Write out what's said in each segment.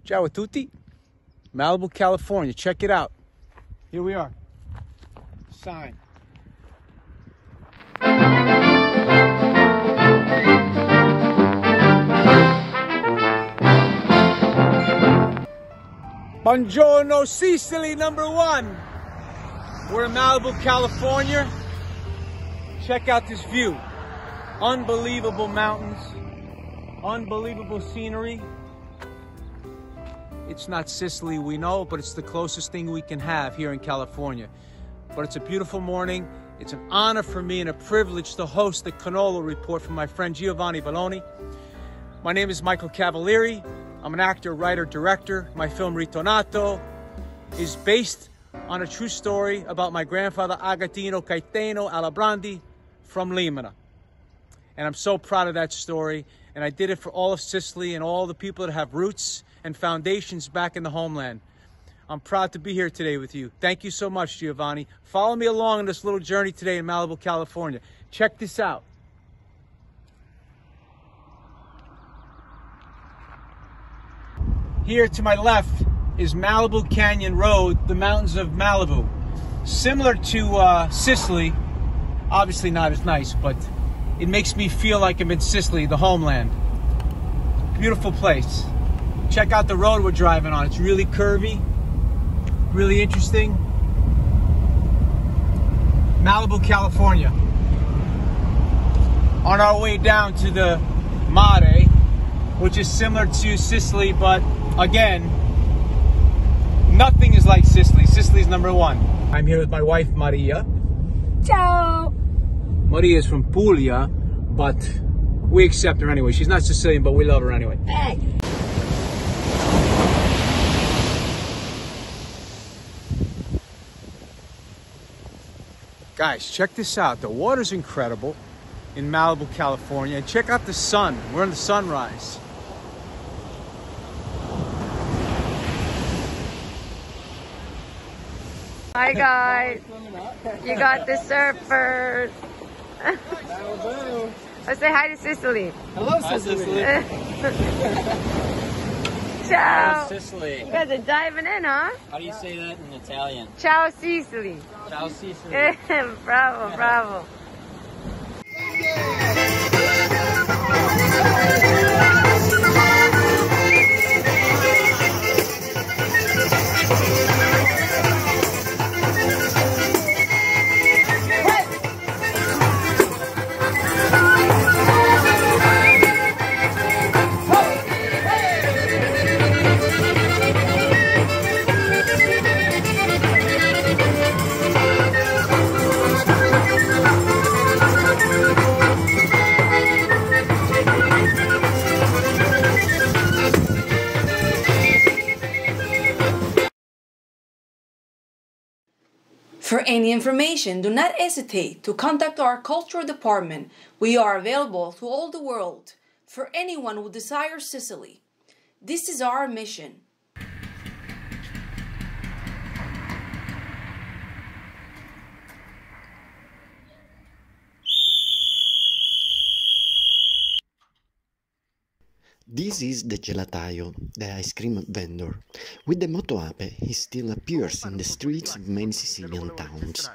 Ciao a tutti. Malibu, California. Check it out. Here we are. Sign. Buongiorno, Sicily, #1. We're in Malibu, California. Check out this view. Unbelievable mountains. Unbelievable scenery. It's not Sicily, we know, but it's the closest thing we can have here in California. But it's a beautiful morning. It's an honor for me and a privilege to host the Cannolo report from my friend Giovanni Bellini. My name is Michael Cavalieri. I'm an actor, writer, director. My film Ritornato is based on a true story about my grandfather Agatino Caetano Alabrandi from Limina. And I'm so proud of that story. And I did it for all of Sicily and all the people that have roots and foundations back in the homeland. I'm proud to be here today with you. Thank you so much, Giovanni. Follow me along on this little journey today in Malibu, California. Check this out. Here to my left is Malibu Canyon Road, the mountains of Malibu. Similar to Sicily, obviously not as nice, but it makes me feel like I'm in Sicily, the homeland. Beautiful place. Check out the road we're driving on. It's really curvy, really interesting. Malibu, California. On our way down to the Mare, which is similar to Sicily, but again, nothing is like Sicily. Sicily's #1. I'm here with my wife, Maria. Ciao! Maria is from Puglia, but we accept her anyway. She's not Sicilian, but we love her anyway. Hey! Guys, check this out. The water's incredible in Malibu, California. And check out the sun. We're in the sunrise. Hi guys! You got the surfers! Let's say hi to Sicily. Hello, Sicily. Ciao! Hello, Sicily. You guys are diving in, huh? How do you say that in Italian? Ciao Sicily! Ciao, Sicily. Bravo, bravo! For any information, do not hesitate to contact our cultural department. We are available to all the world for anyone who desires Sicily. This is our mission. This is the gelataio, the ice cream vendor. With the moto ape, he still appears in the streets of many Sicilian towns.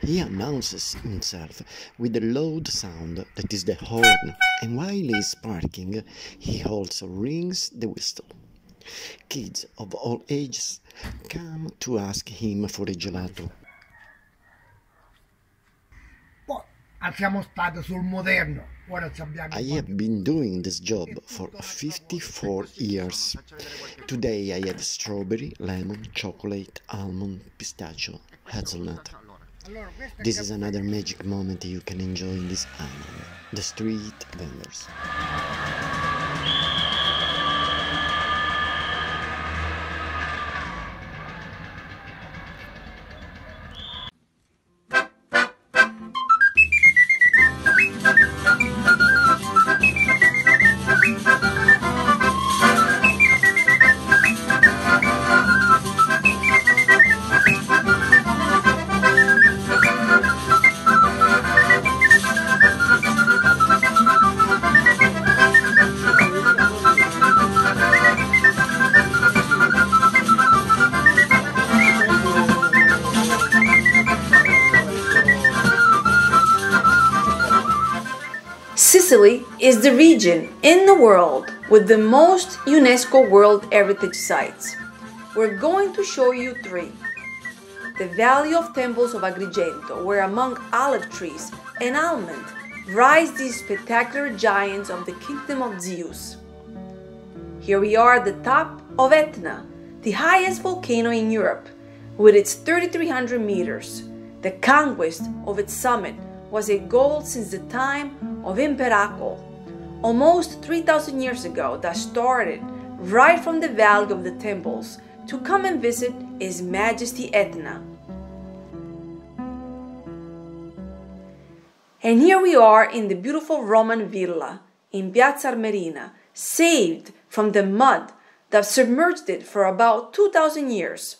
He announces himself with a loud sound that is the horn, and while he is parking, he also rings the whistle. Kids of all ages come to ask him for a gelato. Siamo stati sul moderno. I have been doing this job for 54 years. Today I have strawberry, lemon, chocolate, almond, pistachio, hazelnut. This is another magic moment you can enjoy in this island, the street vendors. Sicily is the region in the world with the most UNESCO World Heritage Sites. We're going to show you 3. The Valley of Temples of Agrigento, where among olive trees and almond rise these spectacular giants of the kingdom of Zeus. Here we are at the top of Etna, the highest volcano in Europe, with its 3,300 meters. The conquest of its summit was a goal since the time of Imperaco, almost 3,000 years ago, that started right from the Valley of the Temples to come and visit His Majesty Etna. And here we are in the beautiful Roman villa in Piazza Armerina, saved from the mud that submerged it for about 2,000 years.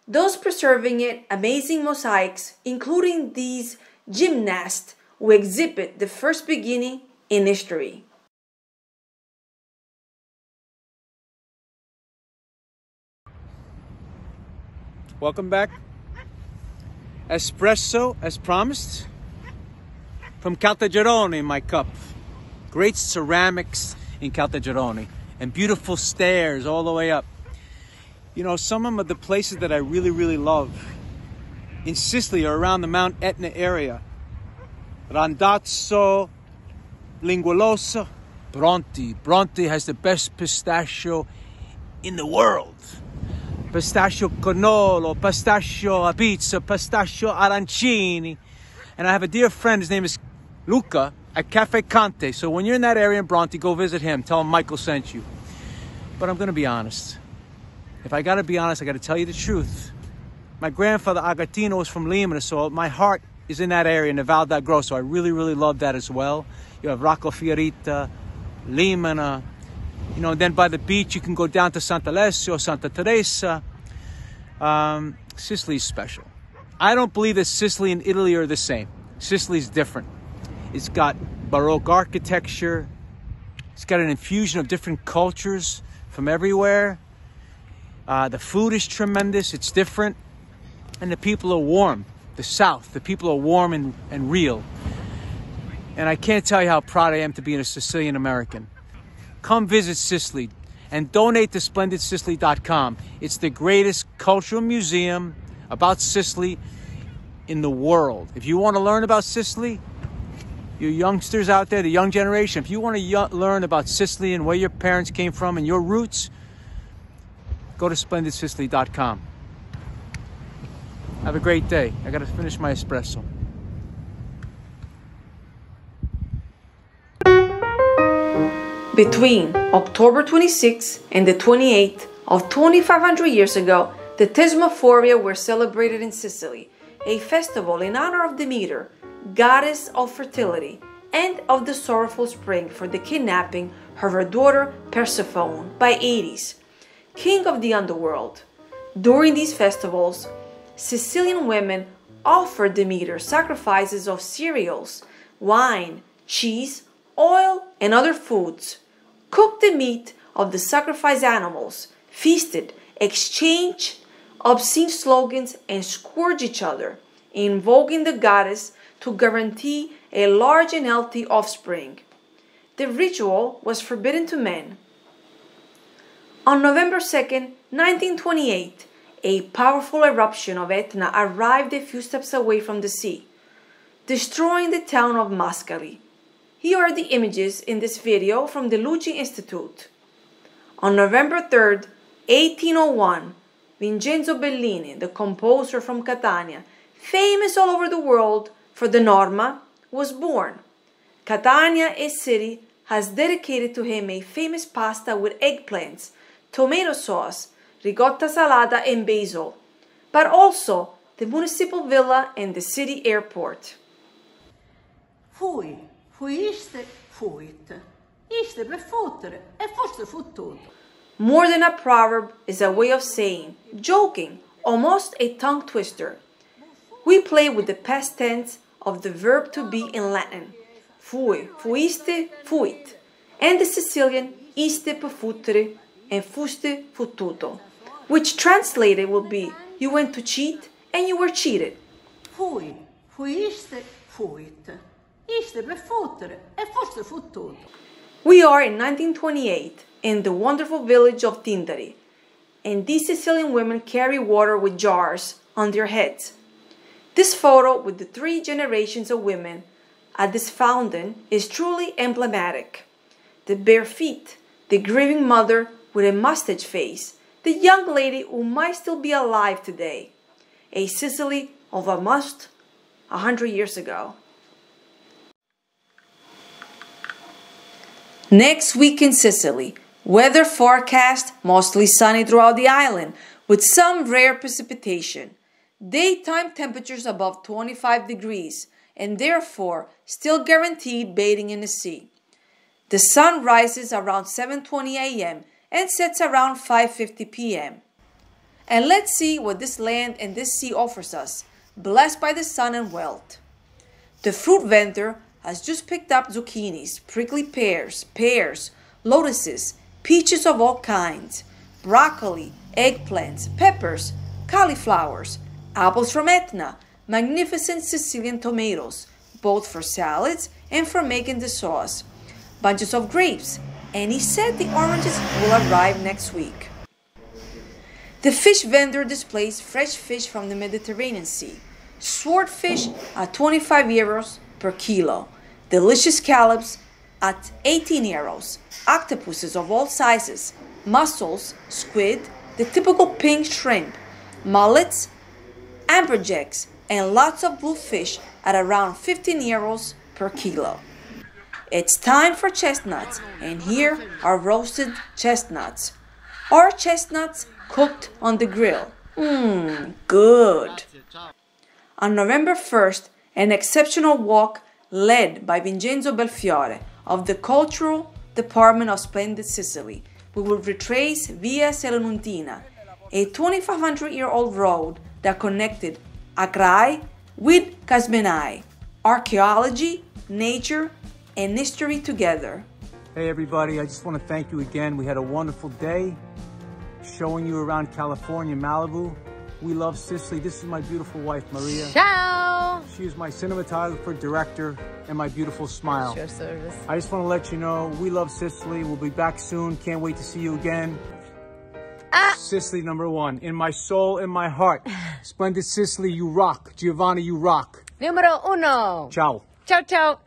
Those preserving it amazing mosaics, including these gymnasts who exhibit the first beginning in history. Welcome back. Espresso, as promised, from Caltagirone in my cup. Great ceramics in Caltagirone and beautiful stairs all the way up. You know, some of the places that I really love in Sicily are around the Mount Etna area. Randazzo, Lingualosa, Bronte. Bronte has the best pistachio in the world. Pistachio Cannolo, pistachio a pizza, pistachio arancini. And I have a dear friend, his name is Luca, at Cafe Conte. So when you're in that area in Bronte, go visit him. Tell him Michael sent you. But I'm going to be honest. If I got to be honest, I got to tell you the truth. My grandfather Agatino was from Limina, so my heart is in that area, in the Val d'Agro. So I really love that as well. You have Rocco Fiorita, Limina. You know, and then by the beach, you can go down to Sant'Alessio, Santa Teresa. Sicily's special. I don't believe that Sicily and Italy are the same. Sicily's different. It's got Baroque architecture. It's got an infusion of different cultures from everywhere. The food is tremendous. It's different. And the people are warm. The South, the people are warm and real. And I can't tell you how proud I am to be a Sicilian American. Come visit Sicily and donate to SplendidSicily.com. It's the greatest cultural museum about Sicily in the world. If you want to learn about Sicily, you youngsters out there, the young generation, if you want to learn about Sicily and where your parents came from and your roots, go to SplendidSicily.com. Have a great day. I got to finish my espresso. Between October 26th and the 28th of 2,500 years ago, the Thesmophoria were celebrated in Sicily, a festival in honor of Demeter, goddess of fertility, and of the sorrowful spring for the kidnapping of her daughter Persephone by Hades, king of the underworld. During these festivals, Sicilian women offered Demeter sacrifices of cereals, wine, cheese, oil, and other foods, cooked the meat of the sacrificed animals, feasted, exchanged obscene slogans, and scourged each other, invoking the goddess to guarantee a large and healthy offspring. The ritual was forbidden to men. On November 2nd, 1928, a powerful eruption of Etna arrived a few steps away from the sea, destroying the town of Mascali. Here are the images in this video from the Luci Institute. On November 3rd, 1801, Vincenzo Bellini, the composer from Catania, famous all over the world for the Norma, was born. Catania, a city, has dedicated to him a famous pasta with eggplants, tomato sauce, ricotta salata, and basil, but also the municipal villa and the city airport. Fuiste, fuit. Iste per fottere e foste fottuto. More than a proverb is a way of saying, joking, almost a tongue twister. We play with the past tense of the verb to be in Latin, fui, fuiste, fuit, and the Sicilian iste per futtere and fuste futtuto, which translated will be you went to cheat and you were cheated. Fuiste, fuit. Isto per fottere, e forse fottuto. We are in 1928 in the wonderful village of Tindari, and these Sicilian women carry water with jars on their heads. This photo with the 3 generations of women at this fountain is truly emblematic. The bare feet, the grieving mother with a mustache face, the young lady who might still be alive today. A Sicily of almost 100 years ago. Next week in Sicily, weather forecast mostly sunny throughout the island with some rare precipitation. Daytime temperatures above 25 degrees and therefore still guaranteed bathing in the sea. The sun rises around 7:20 a.m. and sets around 5:50 p.m. And let's see what this land and this sea offers us, blessed by the sun and wealth. The fruit vendor has just picked up zucchinis, prickly pears, lotuses, peaches of all kinds, broccoli, eggplants, peppers, cauliflowers, apples from Etna, magnificent Sicilian tomatoes, both for salads and for making the sauce, bunches of grapes, and he said the oranges will arrive next week. The fish vendor displays fresh fish from the Mediterranean Sea, swordfish at 25 euros per kilo, delicious scallops at 18 euros, octopuses of all sizes, mussels, squid, the typical pink shrimp, mullets, amberjacks, and lots of bluefish at around 15 euros per kilo. It's time for chestnuts, and here are roasted chestnuts. Or chestnuts cooked on the grill. Good. On November 1st, an exceptional walk led by Vincenzo Belfiore of the Cultural Department of Splendid Sicily. We will retrace Via Selinuntina, a 2,500-year-old road that connected Acrai with Casmenai, archaeology, nature, and history together. Hey everybody, I just want to thank you again. We had a wonderful day showing you around California, Malibu. We love Sicily. This is my beautiful wife, Maria. Ciao! She is my cinematographer, director, and my beautiful smile. Your service. I just want to let you know, we love Sicily. We'll be back soon. Can't wait to see you again. Sicily #1, in my soul, in my heart. Splendid Sicily, you rock. Giovanni, you rock. Numero 1. Ciao. Ciao, ciao.